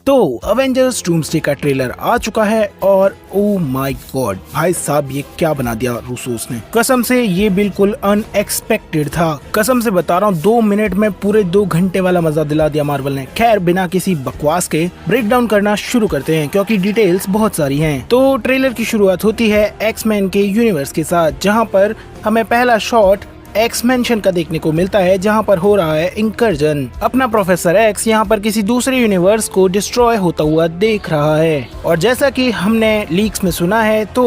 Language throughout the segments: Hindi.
तो अवेंजर्स डूम्सडे का ट्रेलर आ चुका है और ओ माय गॉड भाई साहब ये क्या बना दिया रूसोस ने। कसम से ये बिल्कुल अनएक्सपेक्टेड था। कसम से बता रहा हूँ 2 मिनट में पूरे 2 घंटे वाला मजा दिला दिया मार्वल ने। खैर बिना किसी बकवास के ब्रेक डाउन करना शुरू करते हैं क्योंकि डिटेल्स बहुत सारी हैं। तो ट्रेलर की शुरुआत होती है एक्स-मैन के यूनिवर्स के साथ, जहाँ पर हमें पहला शॉट एक्स मेंशन का देखने को मिलता है, जहां पर हो रहा है इंकर्जन। अपना प्रोफेसर एक्स यहां पर किसी दूसरे यूनिवर्स को डिस्ट्रॉय होता हुआ देख रहा है। और जैसा कि हमने लीक्स में सुना है तो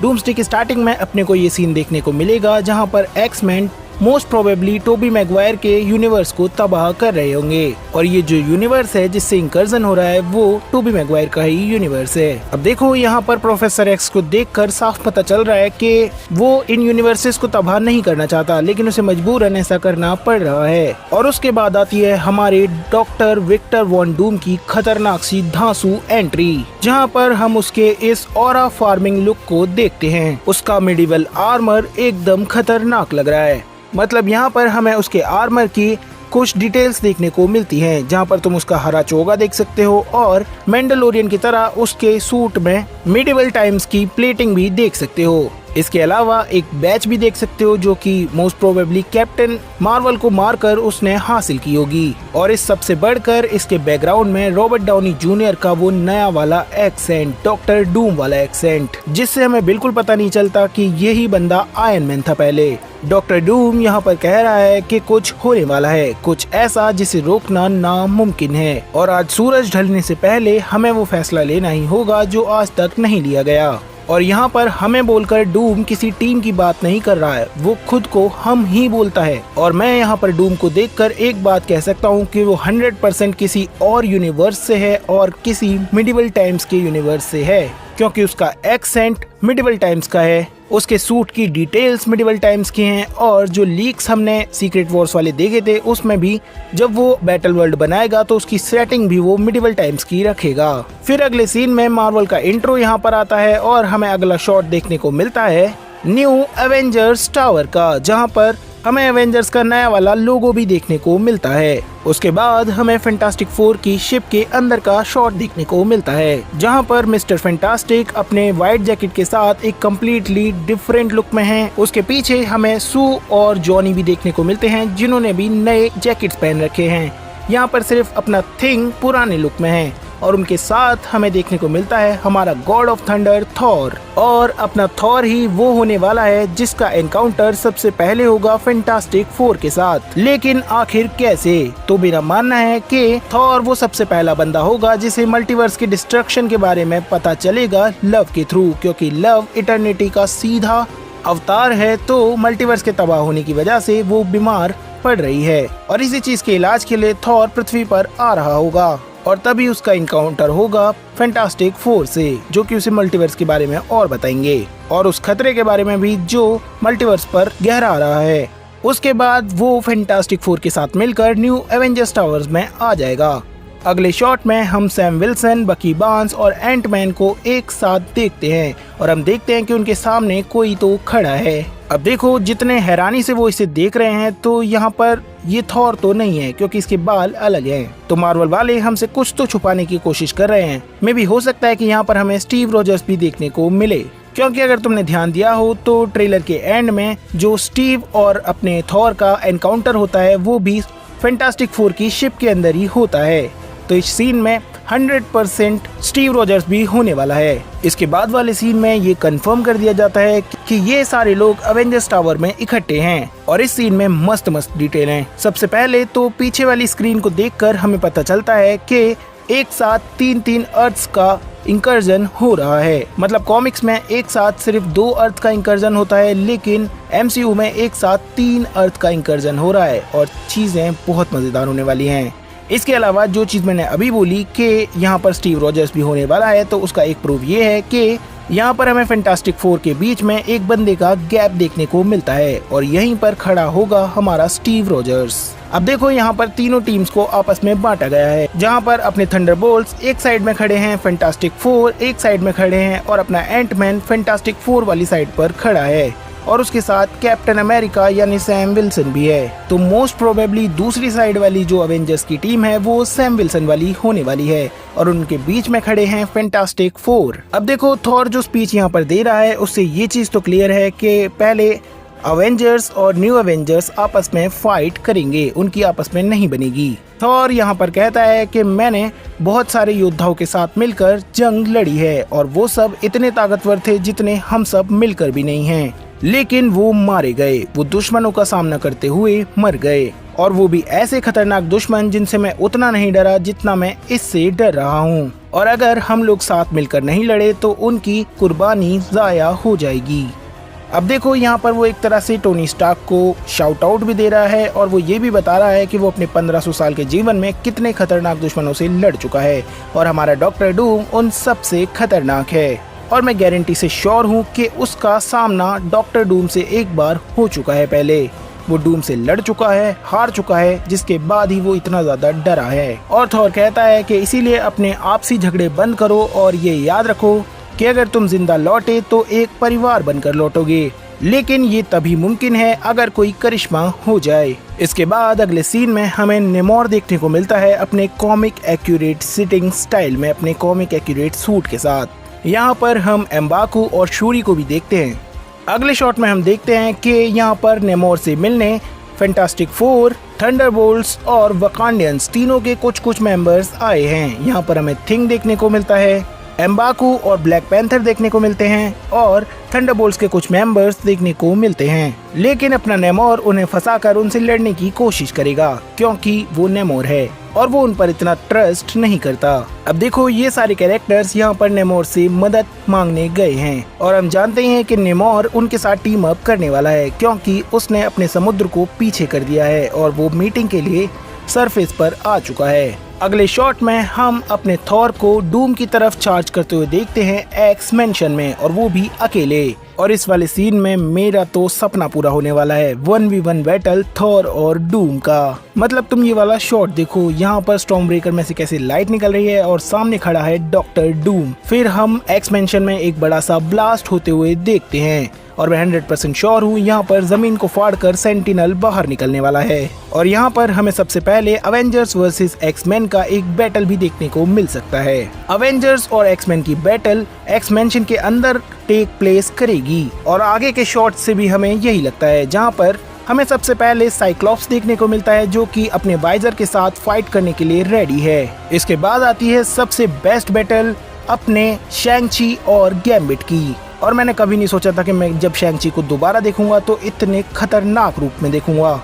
डूम्सडे की स्टार्टिंग में अपने को ये सीन देखने को मिलेगा जहां पर X man most probably Toby Maguire के यूनिवर्स को तबाह कर रहे होंगे। और ये जो यूनिवर्स है जिससे इंकर्जन हो रहा है वो टोबी मैगवायर का ही यूनिवर्स है। अब देखो यहाँ पर प्रोफेसर एक्स को देखकर साफ पता चल रहा है कि वो इन यूनिवर्सेस को तबाह नहीं करना चाहता, लेकिन उसे मजबूरन ऐसा करना पड़ रहा है। और उसके बाद आती है हमारे डॉक्टर विक्टर वॉन डूम की खतरनाक सी धांसू एंट्री, जहाँ पर हम उसके इस ऑरा फार्मिंग लुक को देखते हैं। उसका मेडिवल आर्मर एकदम खतरनाक लग रहा है। मतलब यहाँ पर हमें उसके आर्मर की कुछ डिटेल्स देखने को मिलती हैं, जहाँ पर तुम उसका हरा चोगा देख सकते हो और मैंडलोरियन की तरह उसके सूट में मिडिवल टाइम्स की प्लेटिंग भी देख सकते हो। इसके अलावा एक बैच भी देख सकते हो जो कि मोस्ट प्रोबेबली कैप्टन मार्वल को मारकर उसने हासिल की होगी। और इस सबसे बढ़कर इसके बैकग्राउंड में रॉबर्ट डाउनी जूनियर का वो नया वाला एक्सेंट, डॉक्टर डूम वाला एक्सेंट, जिससे हमें बिल्कुल पता नहीं चलता कि यही बंदा आयरन मैन था पहले। डॉक्टर डूम यहाँ पर कह रहा है कि कुछ होने वाला है, कुछ ऐसा जिसे रोकना नामुमकिन है। और आज सूरज ढलने से पहले हमें वो फैसला लेना ही होगा जो आज तक नहीं लिया गया। और यहाँ पर हमें बोलकर डूम किसी टीम की बात नहीं कर रहा है, वो खुद को हम ही बोलता है। और मैं यहाँ पर डूम को देखकर एक बात कह सकता हूँ कि वो 100% किसी और यूनिवर्स से है और किसी मिडिवल टाइम्स के यूनिवर्स से है, क्योंकि उसका एक्सेंट मिडिवल टाइम्स का है, उसके सूट की डिटेल्स मिडिवल टाइम्स की हैं। और जो लीक्स हमने सीक्रेट वॉर्स वाले देखे थे उसमें भी जब वो बैटल वर्ल्ड बनाएगा तो उसकी सेटिंग भी वो मिडिवल टाइम्स की रखेगा। फिर अगले सीन में मार्वल का इंट्रो यहाँ पर आता है और हमें अगला शॉट देखने को मिलता है न्यू एवेंजर्स टावर का, जहाँ पर हमें एवेंजर्स का नया वाला लोगो भी देखने को मिलता है। उसके बाद हमें फैंटास्टिक 4 की शिप के अंदर का शॉट देखने को मिलता है, जहां पर मिस्टर फैंटास्टिक अपने व्हाइट जैकेट के साथ एक कम्प्लीटली डिफरेंट लुक में हैं। उसके पीछे हमें सू और जॉनी भी देखने को मिलते हैं, जिन्होंने भी नए जैकेट्स पहन रखे हैं। यहाँ पर सिर्फ अपना थिंग पुराने लुक में है। और उनके साथ हमें देखने को मिलता है हमारा गॉड ऑफ थंडर थॉर। और अपना थॉर ही वो होने वाला है जिसका एनकाउंटर सबसे पहले होगा फैंटास्टिक 4 के साथ। लेकिन आखिर कैसे? तो मेरा मानना है कि थॉर वो सबसे पहला बंदा होगा जिसे मल्टीवर्स के डिस्ट्रक्शन के बारे में पता चलेगा लव के थ्रू, क्योंकि लव इटर्निटी का सीधा अवतार है। तो मल्टीवर्स के तबाह होने की वजह से वो बीमार पड़ रही है और इसी चीज के इलाज के लिए थॉर पृथ्वी पर आ रहा होगा। और तभी उसका इनकाउंटर होगा फैंटास्टिक 4 से, जो कि उसे मल्टीवर्स के बारे में और बताएंगे और उस खतरे के बारे में भी जो मल्टीवर्स पर गहरा रहा है। उसके बाद वो फैंटास्टिक 4 के साथ मिलकर न्यू एवेंजर्स टावर्स में आ जाएगा। अगले शॉट में हम सैम विल्सन, बकी बार्न्स और एंटमैन को एक साथ देखते हैं और हम देखते हैं कि उनके सामने कोई तो खड़ा है। अब देखो जितने हैरानी से वो इसे देख रहे हैं तो यहाँ पर ये थॉर तो नहीं है, क्योंकि इसके बाल अलग हैं। तो मार्वल वाले हमसे कुछ तो छुपाने की कोशिश कर रहे हैं। मे भी हो सकता है कि यहाँ पर हमें स्टीव रॉजर्स भी देखने को मिले, क्योंकि अगर तुमने ध्यान दिया हो तो ट्रेलर के एंड में जो स्टीव और अपने थॉर का एनकाउंटर होता है वो भी फैंटास्टिक 4 की शिप के अंदर ही होता है। तो इस सीन में 100% स्टीव रॉजर्स भी होने वाला है। इसके बाद वाले सीन में ये कंफर्म कर दिया जाता है कि ये सारे लोग अवेंजर्स टावर में इकट्ठे हैं और इस सीन में मस्त मस्त डिटेल हैं। सबसे पहले तो पीछे वाली स्क्रीन को देखकर हमें पता चलता है कि एक साथ 3-3 अर्थ्स का इंकर्जन हो रहा है। मतलब कॉमिक्स में एक साथ सिर्फ 2 अर्थ का इंकर्जन होता है, लेकिन MCU में एक साथ 3 अर्थ का इंकर्जन हो रहा है और चीजें बहुत मजेदार होने वाली हैं। इसके अलावा जो चीज मैंने अभी बोली कि यहाँ पर स्टीव रॉजर्स भी होने वाला है, तो उसका एक प्रूफ ये है कि यहाँ पर हमें फैंटास्टिक 4 के बीच में एक बंदे का गैप देखने को मिलता है और यहीं पर खड़ा होगा हमारा स्टीव रॉजर्स। अब देखो यहाँ पर तीनों टीम्स को आपस में बांटा गया है, जहाँ पर अपने थंडरबोल्ट्स एक साइड में खड़े हैं, फैंटास्टिक 4 एक साइड में खड़े हैं और अपना एंटमैन फैंटास्टिक 4 वाली साइड पर खड़ा है। और उसके साथ कैप्टन अमेरिका यानी सैम विल्सन भी है। तो मोस्ट प्रोबेबली दूसरी साइड वाली जो अवेंजर्स की टीम है वो सैम विल्सन वाली होने वाली है और उनके बीच में खड़े हैं फैंटास्टिक फोर। अब देखो थॉर जो स्पीच यहाँ पर दे रहा है उससे ये चीज तो क्लियर है कि पहले अवेंजर्स और न्यू अवेंजर्स आपस में फाइट करेंगे, उनकी आपस में नहीं बनेगी। थॉर यहाँ पर कहता है कि मैंने बहुत सारे योद्धाओं के साथ मिलकर जंग लड़ी है और वो सब इतने ताकतवर थे जितने हम सब मिलकर भी नहीं हैं, लेकिन वो मारे गए, वो दुश्मनों का सामना करते हुए मर गए और वो भी ऐसे खतरनाक दुश्मन जिनसे मैं उतना नहीं डरा जितना मैं इससे डर रहा हूँ। और अगर हम लोग साथ मिलकर नहीं लड़े तो उनकी कुर्बानी जाया हो जाएगी। अब देखो यहाँ पर वो एक तरह से टोनी स्टार्क को शाउट आउट भी दे रहा है और वो ये भी बता रहा है कि वो अपने 1500 साल के जीवन में कितने खतरनाक दुश्मनों से लड़ चुका है और हमारा डॉक्टर डूम उन सबसे खतरनाक है और मैं गारंटी से श्योर हूँ कि उसका सामना डॉक्टर डूम से एक बार हो चुका है। पहले वो डूम से लड़ चुका है, हार चुका है, जिसके बाद ही वो इतना ज्यादा डरा है। और थॉर कहता है कि इसीलिए अपने आपसी झगड़े बंद करो और ये याद रखो कि अगर तुम जिंदा लौटे तो एक परिवार बनकर लौटोगे, लेकिन ये तभी मुमकिन है अगर कोई करिश्मा हो जाए। इसके बाद अगले सीन में हमें नेमोर देखने को मिलता है अपने कॉमिक एक्यूरेट सिटिंग स्टाइल में, अपने कॉमिक एक्यूरेट सूट के साथ। यहाँ पर हम एम्बाकू और शूरी को भी देखते हैं। अगले शॉट में हम देखते हैं कि यहाँ पर नेमोर से मिलने फैंटास्टिक फोर, थंडरबोल्ट्स और वकांडियंस तीनों के कुछ मेंबर्स आए हैं। यहाँ पर हमें थिंग देखने को मिलता है, एम्बाकू और ब्लैक पैंथर देखने को मिलते हैं और थंडरबोल्ट्स के कुछ मेंबर्स देखने को मिलते हैं। लेकिन अपना नेमोर उन्हें फंसाकर उनसे लड़ने की कोशिश करेगा क्योंकि वो नेमोर है और वो उन पर इतना ट्रस्ट नहीं करता। अब देखो ये सारे कैरेक्टर्स यहाँ पर नेमोर से मदद मांगने गए हैं और हम जानते हैं कि नेमोर उनके साथ टीम अप करने वाला है क्योंकि उसने अपने समुद्र को पीछे कर दिया है और वो मीटिंग के लिए सरफेस पर आ चुका है। अगले शॉट में हम अपने थॉर को डूम की तरफ चार्ज करते हुए देखते हैं एक्स मैंशन में और वो भी अकेले। और इस वाले सीन में मेरा तो सपना पूरा होने वाला है, 1v1 बैटल थॉर और डूम का। मतलब तुम ये वाला शॉट देखो, यहाँ पर स्टॉर्म ब्रेकर में से कैसे लाइट निकल रही है और सामने खड़ा है डॉक्टर डूम। फिर हम एक्स मैंशन में एक बड़ा सा ब्लास्ट होते हुए देखते हैं और मैं 100% श्योर हूँ यहाँ पर जमीन को फाड़कर सेंटिनल बाहर निकलने वाला है। और यहाँ पर हमें सबसे पहले अवेंजर्स वर्सेस एक्समैन का एक बैटल भी देखने को मिल सकता है। अवेंजर्स और एक्समैन की बैटल एक्स मैंशन के अंदर टेक प्लेस करेगी और आगे के शॉट से भी हमें यही लगता है, जहाँ पर हमें सबसे पहले साइक्लॉप्स देखने को मिलता है जो कि अपने वाइजर के साथ फाइट करने के लिए रेडी है। इसके बाद आती है सबसे बेस्ट बैटल अपने शैंग-ची और गैम्बिट की। और मैंने कभी नहीं सोचा था कि मैं जब शैंग-ची को दोबारा देखूंगा तो इतने खतरनाक रूप में देखूंगा।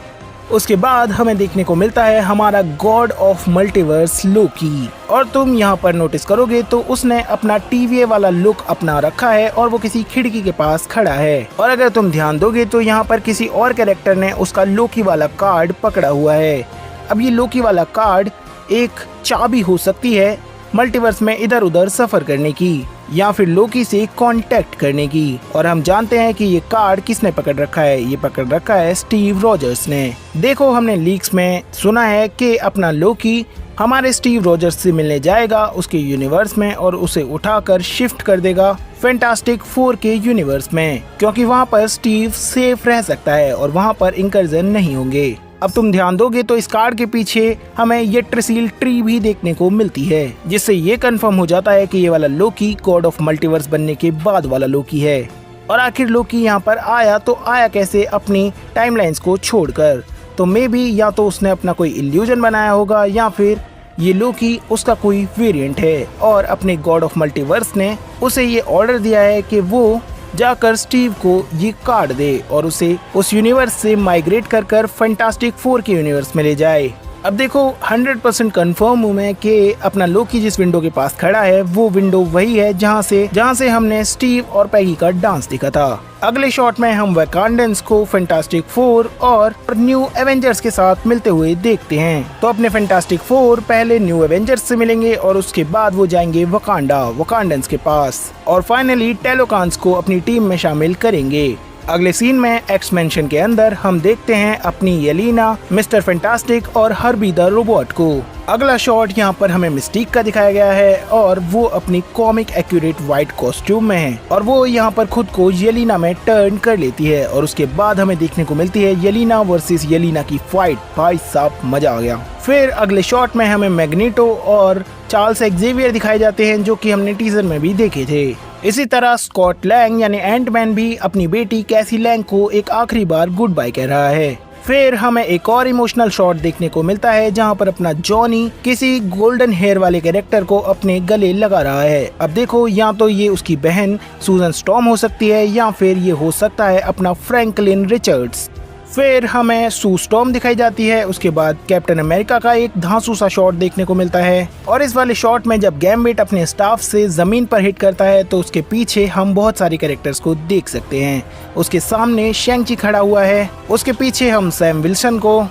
उसके बाद हमें देखने को मिलता है हमारा गॉड ऑफ मल्टीवर्स लोकी। और तुम यहाँ पर नोटिस करोगे तो उसने अपना TVA वाला लुक अपना रखा है और वो किसी खिड़की के पास खड़ा है। और अगर तुम ध्यान दोगे तो यहाँ पर किसी और कैरेक्टर ने उसका लोकी वाला कार्ड पकड़ा हुआ है। अब ये लोकी वाला कार्ड एक चाबी हो सकती है मल्टीवर्स में इधर उधर सफर करने की या फिर लोकी से कांटेक्ट करने की। और हम जानते हैं कि ये कार्ड किसने पकड़ रखा है, ये पकड़ रखा है स्टीव रॉजर्स ने। देखो हमने लीक्स में सुना है कि अपना लोकी हमारे स्टीव रॉजर्स से मिलने जाएगा उसके यूनिवर्स में और उसे उठाकर शिफ्ट कर देगा फैंटास्टिक फोर के यूनिवर्स में, क्योंकि वहाँ पर स्टीव सेफ रह सकता है और वहाँ पर इंकर्जन नहीं होंगे। अब तुम ध्यान दोगे तो इस कार्ड के पीछे हमें ये ट्रिसील ट्री भी देखने को मिलती है, जिससे ये कंफर्म हो जाता है कि ये वाला लोकी गॉड ऑफ मल्टीवर्स बनने के बाद वाला लोकी है। और आखिर लोकी यहाँ पर आया तो आया कैसे, अपनी टाइमलाइंस को छोड़कर। तो मे बी या तो उसने अपना कोई इल्यूजन बनाया होगा या फिर ये लोकी उसका कोई वेरिएंट है और अपने गॉड ऑफ मल्टीवर्स ने उसे ये ऑर्डर दिया है कि वो जाकर स्टीव को ये कार्ड दे और उसे उस यूनिवर्स से माइग्रेट कर फैंटास्टिक फोर के यूनिवर्स में ले जाए। अब देखो 100% कंफर्म हूँ मैं कि अपना लोकी जिस विंडो के पास खड़ा है वो विंडो वही है जहाँ से हमने स्टीव और पैगी का डांस देखा था। अगले शॉट में हम वकांडियंस को फैंटास्टिक फोर और न्यू एवेंजर्स के साथ मिलते हुए देखते हैं। तो अपने फैंटास्टिक फोर पहले न्यू एवेंजर्स से मिलेंगे और उसके बाद वो जाएंगे वकांडियंस के पास और फाइनली टेलोकांस को अपनी टीम में शामिल करेंगे। अगले सीन में एक्स मैंशन के अंदर हम देखते हैं अपनी येलेना, मिस्टर फैंटास्टिक और हर्बी द रोबोट को। अगला शॉट यहाँ पर हमें मिस्टीक का दिखाया गया है और वो अपनी कॉमिक एक्यूरेट व्हाइट कॉस्ट्यूम में है और वो यहाँ पर खुद को येलेना में टर्न कर लेती है और उसके बाद हमें देखने को मिलती है येलेना वर्सेस येलेना की फाइट। भाई साहब मजा आ गया। फिर अगले शॉट में हमें मैग्नेटो और चार्ल्स एक्जेवियर दिखाए जाते हैं जो कि हमने टीजर में भी देखे थे। इसी तरह स्कॉट लैंग यानी एंटमैन भी अपनी बेटी कैसी लैंग को एक आखिरी बार गुड बाय कह रहा है। फिर हमें एक और इमोशनल शॉट देखने को मिलता है जहां पर अपना जॉनी किसी गोल्डन हेयर वाले कैरेक्टर को अपने गले लगा रहा है। अब देखो, या तो ये उसकी बहन सूजन स्टॉर्म हो सकती है या फिर ये हो सकता है अपना फ्रैंकलिन रिचर्ड्स। फिर हमें सू स्टॉर्म दिखाई जाती है। उसके बाद कैप्टन अमेरिका का एक धांसू सा शॉट देखने को मिलता है और इस वाले शॉट में जब गैम्बिट अपने स्टाफ से जमीन पर हिट करता है तो उसके पीछे हम बहुत सारे कैरेक्टर्स को देख सकते हैं। उसके सामने शैंग-ची खड़ा हुआ है, उसके पीछे हम सैम विल्सन को,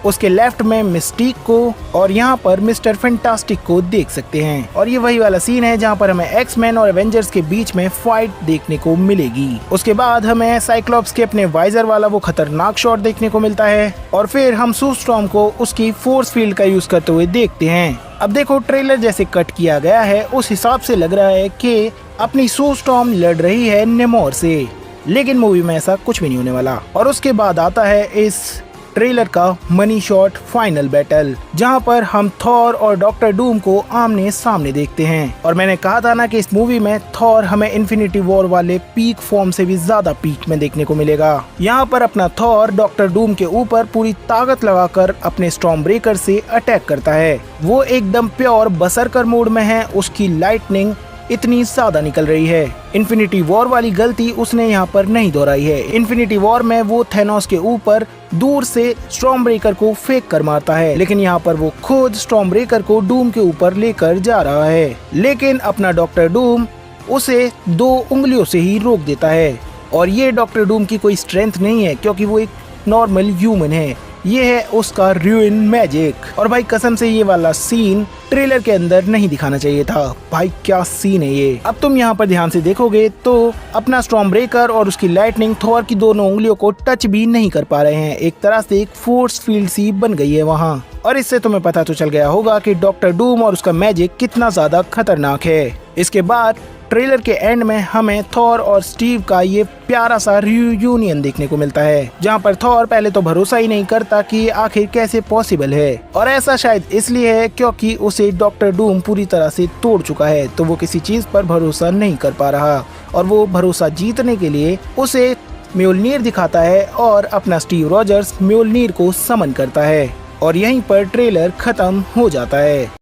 उसके लेफ्ट में मिस्टीक को और यहाँ पर मिस्टर फैंटास्टिक को देख सकते हैं। और ये वही वाला सीन है जहाँ पर हमें एक्स-मैन और एवेंजर्स के बीच में फाइट देखने को मिलेगी। उसके बाद हमें साइक्लॉप्स के अपने वाइजर वाला वो खतरनाक शॉट देखने को मिलता है और फिर हम सू स्टॉर्म को उसकी फोर्स फील्ड का यूज करते हुए देखते हैं। अब देखो, ट्रेलर जैसे कट किया गया है उस हिसाब से लग रहा है कि अपनी सू स्टॉर्म लड़ रही है नेमोर से, लेकिन मूवी में ऐसा कुछ भी नहीं होने वाला। और उसके बाद आता है इस ट्रेलर का मनी शॉट फाइनल बैटल, जहां पर हम थॉर और डॉक्टर डूम को आमने सामने देखते हैं। और मैंने कहा था ना कि इस मूवी में थॉर हमें इन्फिनिटी वॉर वाले पीक फॉर्म से भी ज्यादा पीक में देखने को मिलेगा। यहाँ पर अपना थॉर डॉक्टर डूम के ऊपर पूरी ताकत लगाकर अपने स्टॉर्म ब्रेकर से अटैक करता है। वो एकदम प्योर बसरकर मोड में है, उसकी लाइटनिंग इतनी ज्यादा निकल रही है। इन्फिनिटी वॉर वाली गलती उसने यहाँ पर नहीं दोहराई है। इन्फिनिटी वॉर में वो थैनोस के ऊपर दूर से स्टॉर्म ब्रेकर को फेंक कर मारता है, लेकिन यहाँ पर वो खुद स्टॉर्म ब्रेकर को डूम के ऊपर लेकर जा रहा है, लेकिन अपना डॉक्टर डूम उसे 2 उंगलियों से ही रोक देता है। और ये डॉक्टर डूम की कोई स्ट्रेंथ नहीं है क्योंकि वो एक नॉर्मल ह्यूमन है, ये है उसका रूइन मैजिक। और भाई कसम से ये वाला सीन ट्रेलर के अंदर नहीं दिखाना चाहिए था। भाई क्या सीन है ये। अब तुम यहाँ पर ध्यान से देखोगे तो अपना स्टॉर्म ब्रेकर और उसकी लाइटनिंग थॉर की दोनों उंगलियों को टच भी नहीं कर पा रहे हैं। एक तरह से एक फोर्स फील्ड सी बन गई है वहाँ। और इससे तुम्हें पता तो चल गया होगा कि डॉक्टर डूम और उसका मैजिक कितना ज्यादा खतरनाक है। इसके बाद ट्रेलर के एंड में हमें थॉर और स्टीव का ये प्यारा सा रियूनियन देखने को मिलता है, जहाँ पर थॉर पहले तो भरोसा ही नहीं करता कि आखिर कैसे पॉसिबल है। और ऐसा शायद इसलिए है क्योंकि उसे डॉक्टर डूम पूरी तरह से तोड़ चुका है, तो वो किसी चीज पर भरोसा नहीं कर पा रहा। और वो भरोसा जीतने के लिए उसे म्योल्नीर दिखाता है और अपना स्टीव रॉजर्स म्योल्नीर को समन करता है। और यहीं पर ट्रेलर खत्म हो जाता है।